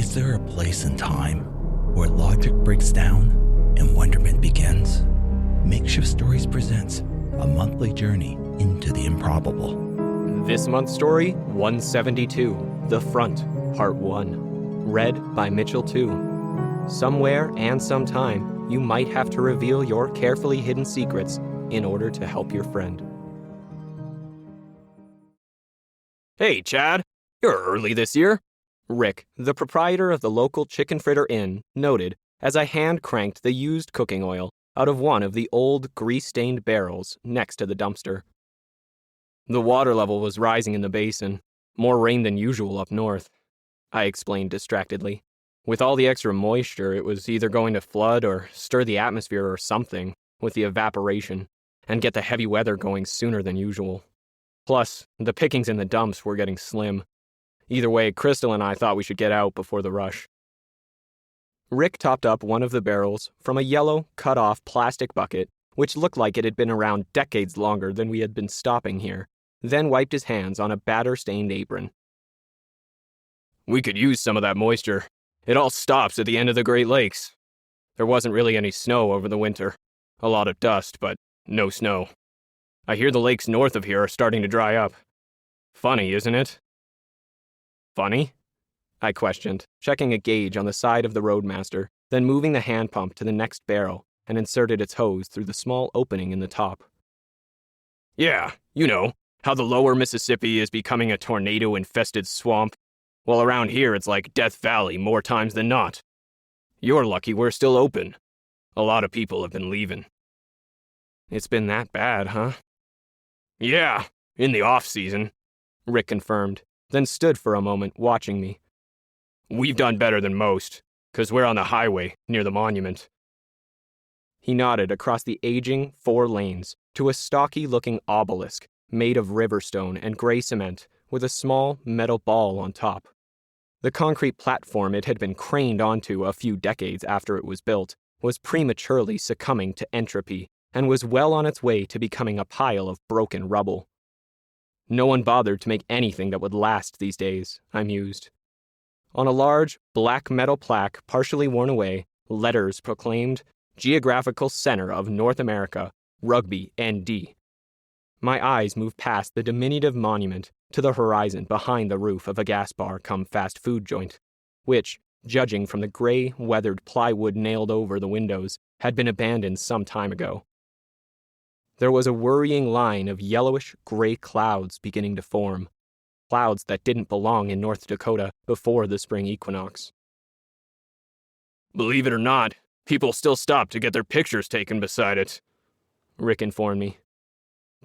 Is there a place in time where logic breaks down and wonderment begins? Makeshift Stories presents a monthly journey into the improbable. This month's story, 172, The Front, Part 1. Read by Mitchell Tew. Somewhere and sometime, you might have to reveal your carefully hidden secrets in order to help your friend. Hey, Chad. You're early this year. Rick, the proprietor of the local chicken fritter inn, noted as I hand-cranked the used cooking oil out of one of the old grease-stained barrels next to the dumpster. The water level was rising in the basin, more rain than usual up north, I explained distractedly. With all the extra moisture, it was either going to flood or stir the atmosphere or something with the evaporation and get the heavy weather going sooner than usual. Plus, the pickings in the dumps were getting slim. Either way, Crystal and I thought we should get out before the rush. Rick topped up one of the barrels from a yellow, cut-off plastic bucket, which looked like it had been around decades longer than we had been stopping here, then wiped his hands on a batter-stained apron. We could use some of that moisture. It all stops at the end of the Great Lakes. There wasn't really any snow over the winter. A lot of dust, but no snow. I hear the lakes north of here are starting to dry up. Funny, isn't it? Funny? I questioned, checking a gauge on the side of the Roadmaster, then moving the hand pump to the next barrel and inserted its hose through the small opening in the top. Yeah, you know, how the lower Mississippi is becoming a tornado-infested swamp. Well, around here it's like Death Valley more times than not. You're lucky we're still open. A lot of people have been leaving. It's been that bad, huh? Yeah, in the off-season, Rick confirmed, then stood for a moment watching me. We've done better than most, 'cause we're on the highway near the monument. He nodded across the aging 4 lanes to a stocky-looking obelisk made of riverstone and gray cement with a small metal ball on top. The concrete platform it had been craned onto a few decades after it was built was prematurely succumbing to entropy and was well on its way to becoming a pile of broken rubble. No one bothered to make anything that would last these days, I mused. On a large, black metal plaque partially worn away, letters proclaimed, Geographical Center of North America, Rugby, ND. My eyes moved past the diminutive monument to the horizon behind the roof of a gas bar cum fast food joint, which, judging from the gray, weathered plywood nailed over the windows, had been abandoned some time ago. There was a worrying line of yellowish gray clouds beginning to form, clouds that didn't belong in North Dakota before the spring equinox. Believe it or not, people still stop to get their pictures taken beside it, Rick informed me.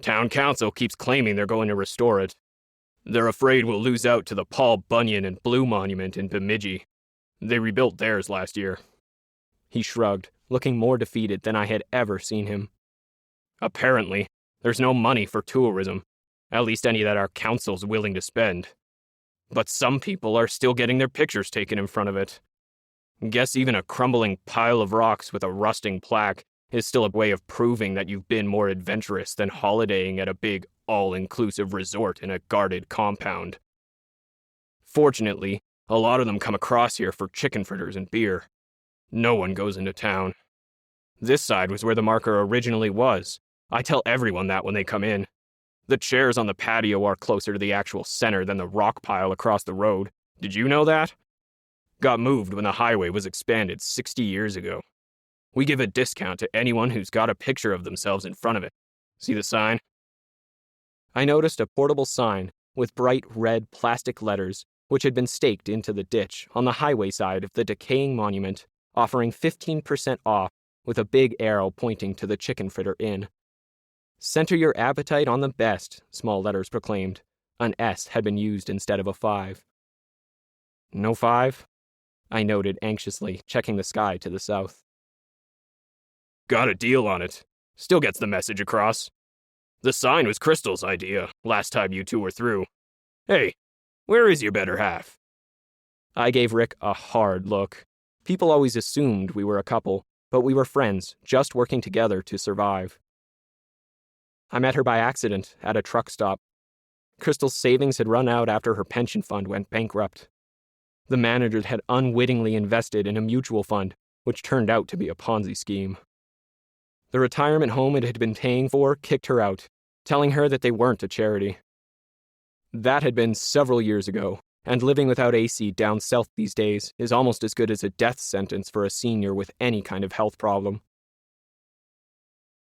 Town council keeps claiming they're going to restore it. They're afraid we'll lose out to the Paul Bunyan and Blue Monument in Bemidji. They rebuilt theirs last year. He shrugged, looking more defeated than I had ever seen him. Apparently, there's no money for tourism, at least any that our council's willing to spend. But some people are still getting their pictures taken in front of it. Guess even a crumbling pile of rocks with a rusting plaque is still a way of proving that you've been more adventurous than holidaying at a big, all-inclusive resort in a guarded compound. Fortunately, a lot of them come across here for chicken fritters and beer. No one goes into town. This side was where the marker originally was. I tell everyone that when they come in. The chairs on the patio are closer to the actual center than the rock pile across the road. Did you know that? Got moved when the highway was expanded 60 years ago. We give a discount to anyone who's got a picture of themselves in front of it. See the sign? I noticed a portable sign with bright red plastic letters which had been staked into the ditch on the highway side of the decaying monument, offering 15% off with a big arrow pointing to the chicken fritter inn. Center your appetite on the best, small letters proclaimed. An S had been used instead of a 5. No 5? I noted anxiously, checking the sky to the south. Got a deal on it. Still gets the message across. The sign was Crystal's idea, last time you two were through. Hey, where is your better half? I gave Rick a hard look. People always assumed we were a couple, but we were friends, just working together to survive. I met her by accident at a truck stop. Crystal's savings had run out after her pension fund went bankrupt. The manager had unwittingly invested in a mutual fund, which turned out to be a Ponzi scheme. The retirement home it had been paying for kicked her out, telling her that they weren't a charity. That had been several years ago, and living without AC down south these days is almost as good as a death sentence for a senior with any kind of health problem.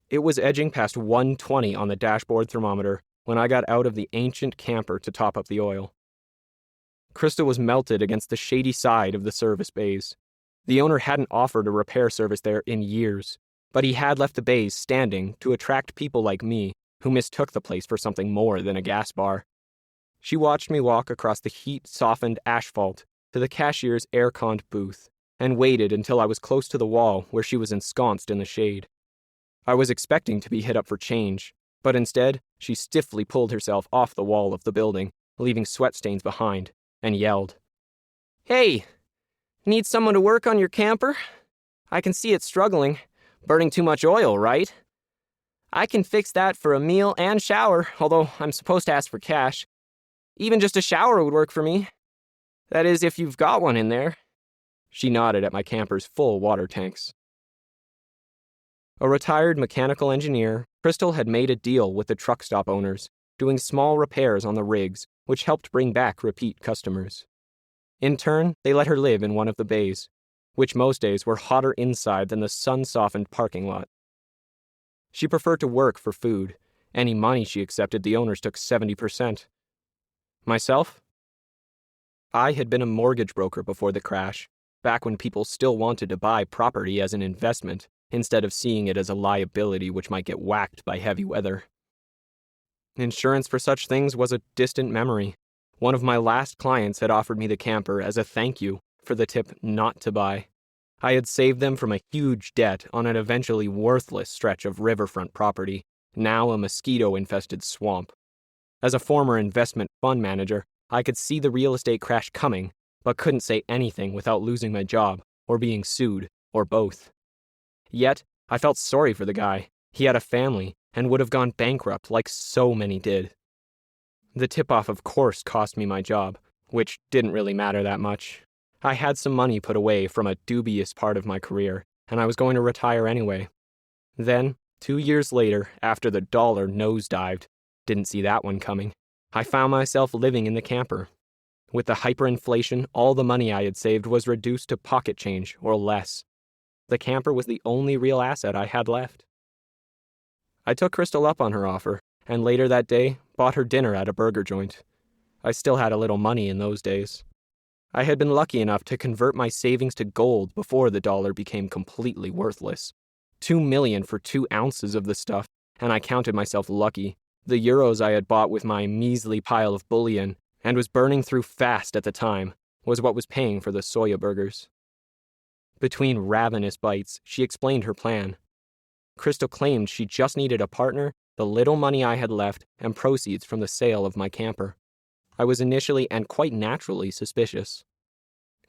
It was edging past 120 on the dashboard thermometer when I got out of the ancient camper to top up the oil. Krista was melted against the shady side of the service bays. The owner hadn't offered a repair service there in years, but he had left the bays standing to attract people like me who mistook the place for something more than a gas bar. She watched me walk across the heat-softened asphalt to the cashier's air-conned booth and waited until I was close to the wall where she was ensconced in the shade. I was expecting to be hit up for change, but instead, she stiffly pulled herself off the wall of the building, leaving sweat stains behind, and yelled, "Hey, need someone to work on your camper? I can see it's struggling. Burning too much oil, right? I can fix that for a meal and shower, although I'm supposed to ask for cash. Even just a shower would work for me. That is, if you've got one in there." She nodded at my camper's full water tanks. A retired mechanical engineer, Crystal had made a deal with the truck stop owners, doing small repairs on the rigs, which helped bring back repeat customers. In turn, they let her live in one of the bays, which most days were hotter inside than the sun-softened parking lot. She preferred to work for food. Any money she accepted, the owners took 70%. Myself? I had been a mortgage broker before the crash, back when people still wanted to buy property as an investment, instead of seeing it as a liability which might get whacked by heavy weather. Insurance for such things was a distant memory. One of my last clients had offered me the camper as a thank you for the tip not to buy. I had saved them from a huge debt on an eventually worthless stretch of riverfront property, now a mosquito-infested swamp. As a former investment fund manager, I could see the real estate crash coming, but couldn't say anything without losing my job, or being sued, or both. Yet, I felt sorry for the guy. He had a family, and would have gone bankrupt like so many did. The tip-off of course cost me my job, which didn't really matter that much. I had some money put away from a dubious part of my career, and I was going to retire anyway. Then, 2 years later, after the dollar nosedived, didn't see that one coming, I found myself living in the camper. With the hyperinflation, all the money I had saved was reduced to pocket change or less. The camper was the only real asset I had left. I took Crystal up on her offer, and later that day, bought her dinner at a burger joint. I still had a little money in those days. I had been lucky enough to convert my savings to gold before the dollar became completely worthless. $2 million for 2 ounces of the stuff, and I counted myself lucky. The euros I had bought with my measly pile of bullion, and was burning through fast at the time, was what was paying for the soya burgers. Between ravenous bites, she explained her plan. Crystal claimed she just needed a partner, the little money I had left, and proceeds from the sale of my camper. I was initially and quite naturally suspicious.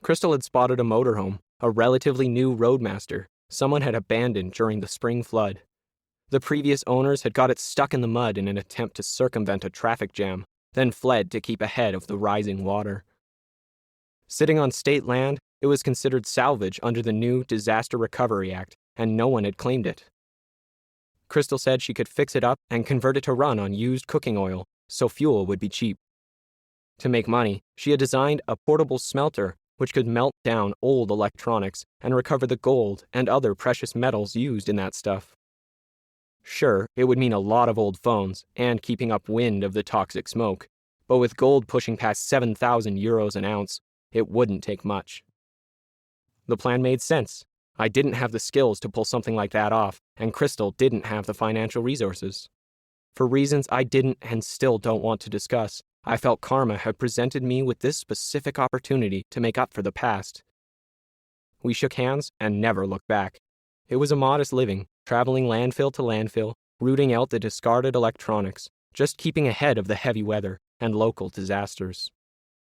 Crystal had spotted a motorhome, a relatively new roadmaster, someone had abandoned during the spring flood. The previous owners had got it stuck in the mud in an attempt to circumvent a traffic jam, then fled to keep ahead of the rising water. Sitting on state land, it was considered salvage under the new Disaster Recovery Act, and no one had claimed it. Crystal said she could fix it up and convert it to run on used cooking oil, so fuel would be cheap. To make money, she had designed a portable smelter which could melt down old electronics and recover the gold and other precious metals used in that stuff. Sure, it would mean a lot of old phones and keeping up wind of the toxic smoke, but with gold pushing past 7,000 euros an ounce, it wouldn't take much. The plan made sense. I didn't have the skills to pull something like that off, and Crystal didn't have the financial resources. For reasons I didn't and still don't want to discuss, I felt karma had presented me with this specific opportunity to make up for the past. We shook hands and never looked back. It was a modest living, traveling landfill to landfill, rooting out the discarded electronics, just keeping ahead of the heavy weather and local disasters.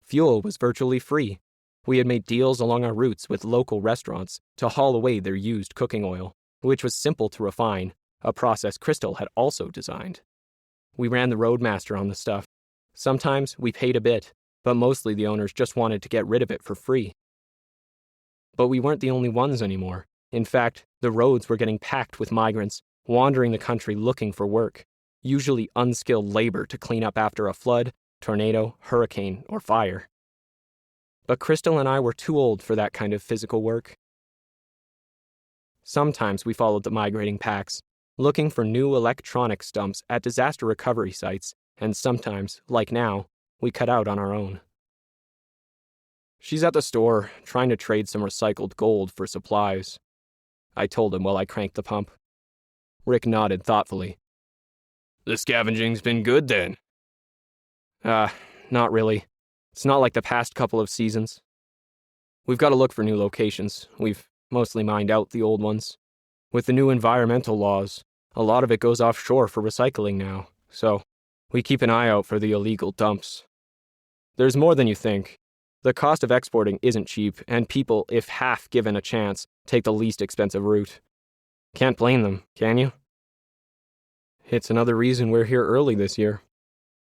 Fuel was virtually free. We had made deals along our routes with local restaurants to haul away their used cooking oil, which was simple to refine, a process Crystal had also designed. We ran the roadmaster on the stuff. Sometimes we paid a bit, but mostly the owners just wanted to get rid of it for free. But we weren't the only ones anymore. In fact, the roads were getting packed with migrants, wandering the country looking for work, usually unskilled labor to clean up after a flood, tornado, hurricane, or fire. But Crystal and I were too old for that kind of physical work. Sometimes we followed the migrating packs, looking for new electronic stumps at disaster recovery sites, and sometimes, like now, we cut out on our own. "She's at the store, trying to trade some recycled gold for supplies," I told him while I cranked the pump. Rick nodded thoughtfully. "The scavenging's been good, then?" Not really. It's not like the past couple of seasons. We've got to look for new locations. We've mostly mined out the old ones. With the new environmental laws, a lot of it goes offshore for recycling now, so we keep an eye out for the illegal dumps. There's more than you think. The cost of exporting isn't cheap, and people, if half given a chance, take the least expensive route. Can't blame them, can you? It's another reason we're here early this year.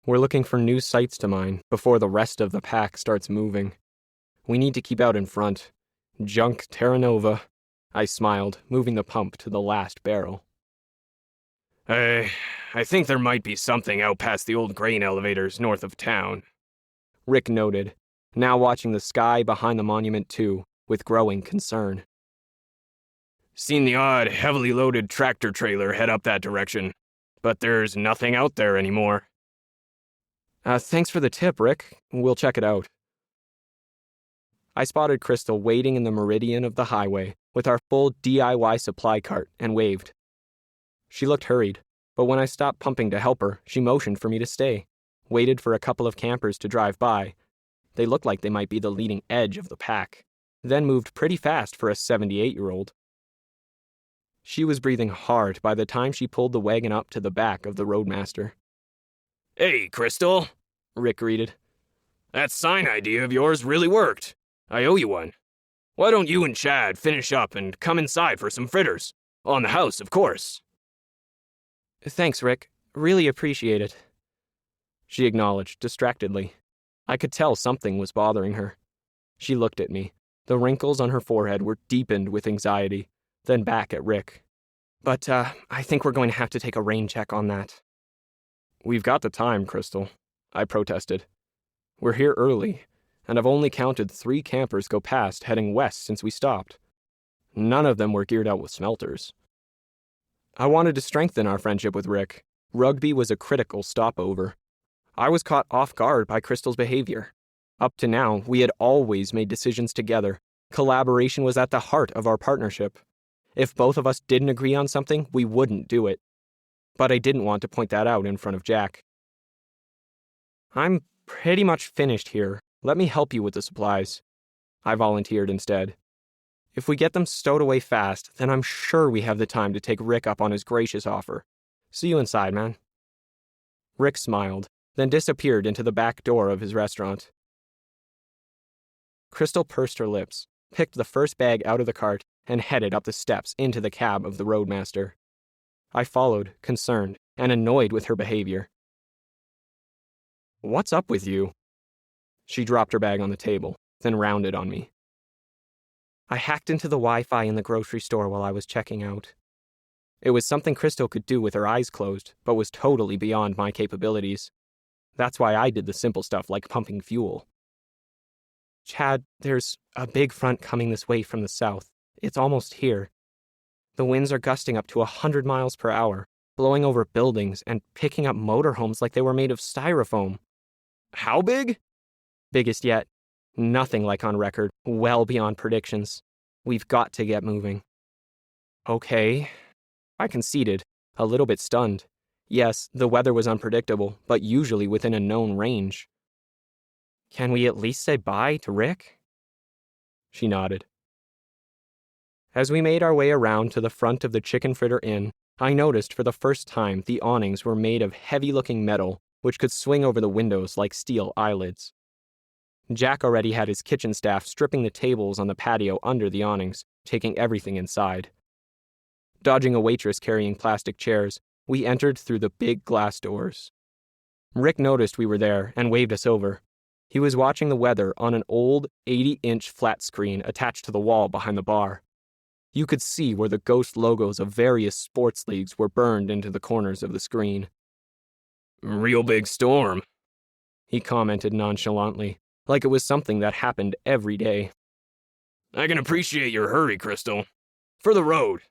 We're looking for new sites to mine before the rest of the pack starts moving. We need to keep out in front. Junk Terra Nova. I smiled, moving the pump to the last barrel. I think there might be something out past the old grain elevators north of town," Rick noted, now watching the sky behind the monument too, with growing concern. "Seen the odd, heavily loaded tractor trailer head up that direction, but there's nothing out there anymore." Thanks for the tip, Rick. We'll check it out." I spotted Crystal waiting in the meridian of the highway with our full DIY supply cart and waved. She looked hurried, but when I stopped pumping to help her, she motioned for me to stay, waited for a couple of campers to drive by. They looked like they might be the leading edge of the pack, then moved pretty fast for a 78-year-old. She was breathing hard by the time she pulled the wagon up to the back of the Roadmaster. "Hey, Crystal," Rick greeted. "That sign idea of yours really worked. I owe you one. Why don't you and Chad finish up and come inside for some fritters? On the house, of course." "Thanks, Rick. Really appreciate it," she acknowledged distractedly. I could tell something was bothering her. She looked at me. The wrinkles on her forehead were deepened with anxiety, then back at Rick. "But, I think we're going to have to take a rain check on that." "We've got the time, Crystal," I protested. "We're here early, and I've only counted 3 campers go past heading west since we stopped. None of them were geared out with smelters." I wanted to strengthen our friendship with Rick. Rugby was a critical stopover. I was caught off guard by Crystal's behavior. Up to now, we had always made decisions together. Collaboration was at the heart of our partnership. If both of us didn't agree on something, we wouldn't do it. But I didn't want to point that out in front of Jack. "I'm pretty much finished here. Let me help you with the supplies," I volunteered instead. "If we get them stowed away fast, then I'm sure we have the time to take Rick up on his gracious offer. See you inside, man." Rick smiled, then disappeared into the back door of his restaurant. Crystal pursed her lips, picked the first bag out of the cart, and headed up the steps into the cab of the Roadmaster. I followed, concerned, and annoyed with her behavior. "What's up with you?" She dropped her bag on the table, then rounded on me. "I hacked into the Wi-Fi in the grocery store while I was checking out." It was something Crystal could do with her eyes closed, but was totally beyond my capabilities. That's why I did the simple stuff like pumping fuel. "Chad, there's a big front coming this way from the south. It's almost here. The winds are gusting up to 100 miles per hour, blowing over buildings and picking up motorhomes like they were made of styrofoam." "How big?" "Biggest yet. Nothing like on record, well beyond predictions. We've got to get moving." "Okay," I conceded, a little bit stunned. Yes, the weather was unpredictable, but usually within a known range. "Can we at least say bye to Rick?" She nodded. As we made our way around to the front of the Chicken Fritter Inn, I noticed for the first time the awnings were made of heavy-looking metal, which could swing over the windows like steel eyelids. Jack already had his kitchen staff stripping the tables on the patio under the awnings, taking everything inside. Dodging a waitress carrying plastic chairs, we entered through the big glass doors. Rick noticed we were there and waved us over. He was watching the weather on an old 80-inch flat screen attached to the wall behind the bar. You could see where the ghost logos of various sports leagues were burned into the corners of the screen. "Real big storm," he commented nonchalantly, like it was something that happened every day. "I can appreciate your hurry, Crystal. For the road."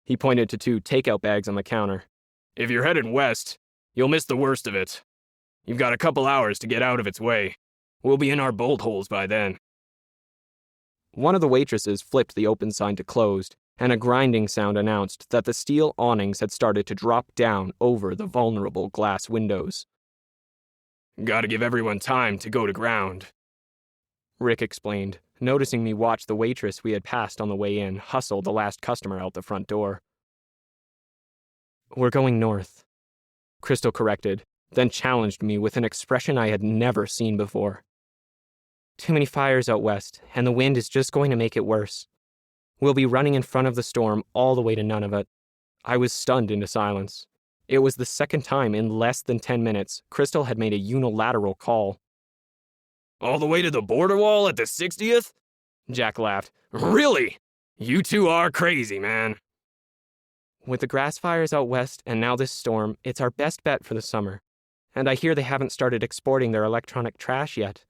He pointed to 2 takeout bags on the counter. "If you're headed west, you'll miss the worst of it. You've got a couple hours to get out of its way. We'll be in our bolt holes by then." One of the waitresses flipped the open sign to closed, and a grinding sound announced that the steel awnings had started to drop down over the vulnerable glass windows. "Gotta give everyone time to go to ground," Rick explained, noticing me watch the waitress we had passed on the way in hustle the last customer out the front door. "We're going north," Crystal corrected, then challenged me with an expression I had never seen before. "Too many fires out west, and the wind is just going to make it worse. We'll be running in front of the storm all the way to Nunavut." I was stunned into silence. It was the second time in less than 10 minutes Crystal had made a unilateral call. "All the way to the border wall at the 60th? Jack laughed. "Really? You two are crazy, man." "With the grass fires out west and now this storm, it's our best bet for the summer. And I hear they haven't started exporting their electronic trash yet."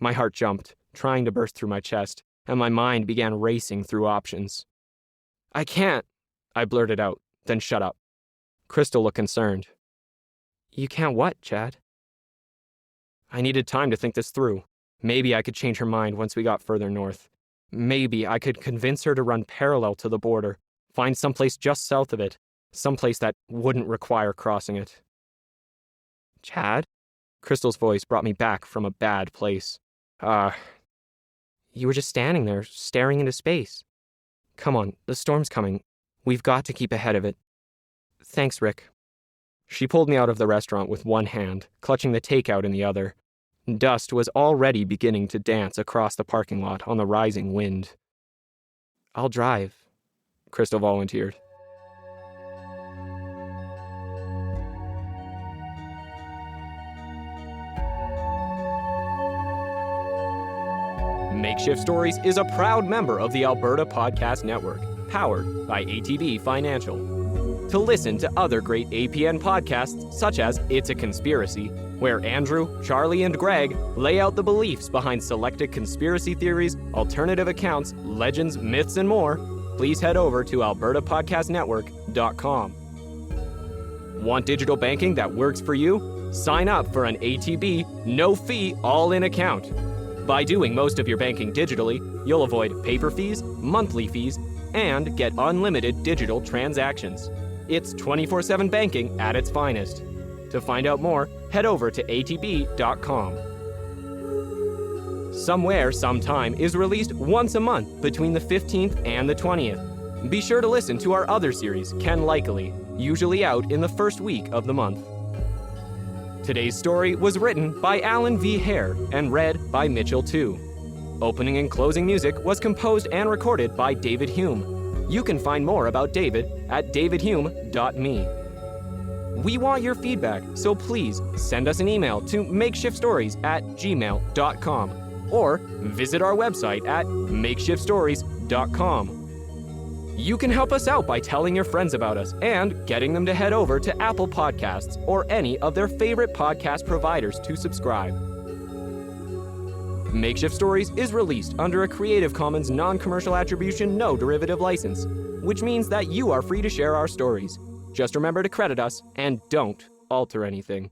My heart jumped, trying to burst through my chest, and my mind began racing through options. "I can't," I blurted out, then shut up. Crystal looked concerned. "You can't what, Chad?" I needed time to think this through. Maybe I could change her mind once we got further north. Maybe I could convince her to run parallel to the border, find someplace just south of it, someplace that wouldn't require crossing it. "Chad?" Crystal's voice brought me back from a bad place. You were just standing there, staring into space. Come on, the storm's coming. We've got to keep ahead of it. Thanks, Rick." She pulled me out of the restaurant with one hand, clutching the takeout in the other. Dust was already beginning to dance across the parking lot on the rising wind. "I'll drive," Crystal volunteered. Makeshift Stories is a proud member of the Alberta Podcast Network, powered by ATB Financial. To listen to other great APN podcasts, such as It's a Conspiracy, where Andrew, Charlie, and Greg lay out the beliefs behind selected conspiracy theories, alternative accounts, legends, myths, and more, please head over to albertapodcastnetwork.com. Want digital banking that works for you? Sign up for an ATB no-fee all-in account. By doing most of your banking digitally, you'll avoid paper fees, monthly fees, and get unlimited digital transactions. It's 24/7 banking at its finest. To find out more, head over to atb.com. Somewhere, Sometime is released once a month between the 15th and the 20th. Be sure to listen to our other series, Ken Likely, usually out in the first week of the month. Today's story was written by Alan V. Hare and read by Mitchell Tew. Opening and closing music was composed and recorded by David Hume. You can find more about David at davidhume.me. We want your feedback, so please send us an email to makeshiftstories@gmail.com or visit our website at makeshiftstories.com. You can help us out by telling your friends about us and getting them to head over to Apple Podcasts or any of their favorite podcast providers to subscribe. Makeshift Stories is released under a Creative Commons non-commercial attribution no derivative license, which means that you are free to share our stories. Just remember to credit us and don't alter anything.